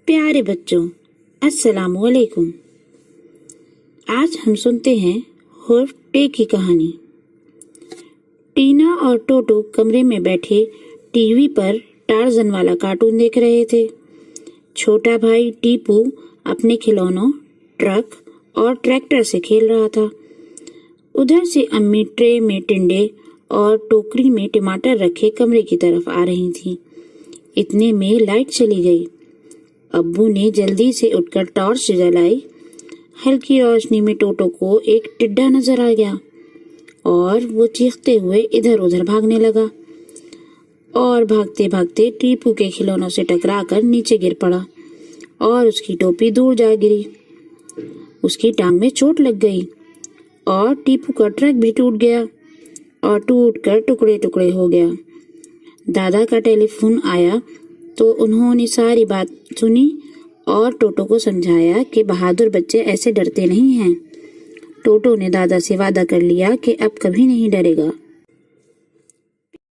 प्यारे बच्चों, अस्सलाम वालेकुम। आज हम सुनते हैं हुर्फ टे की कहानी। टीना और टोटो कमरे में बैठे टीवी पर टार्जन वाला कार्टून देख रहे थे। छोटा भाई टीपू अपने खिलौनों, ट्रक और ट्रैक्टर से खेल रहा था। उधर से अम्मी ट्रे में टिंडे और टोकरी में टमाटर रखे कमरे की तरफ आ रही थी। इतने में लाइट चली गई। अब्बू ने जल्दी से उठकर टॉर्च जलाई। हल्की रोशनी में टोटो को एक टिड्डा नजर आ गया और वो चीखते हुए इधर उधर भागने लगा और भागते भागते टीपू के खिलौनों से टकराकर नीचे गिर पड़ा और उसकी टोपी दूर जा गिरी। उसकी टांग में चोट लग गई और टीपू का ट्रक भी टूट गया और टूटकर टुकड़े टुकड़े हो गया। दादा का टेलीफोन आया तो उन्होंने सारी बात सुनी और टोटो को समझाया कि बहादुर बच्चे ऐसे डरते नहीं हैं। टोटो ने दादा से वादा कर लिया कि अब कभी नहीं डरेगा।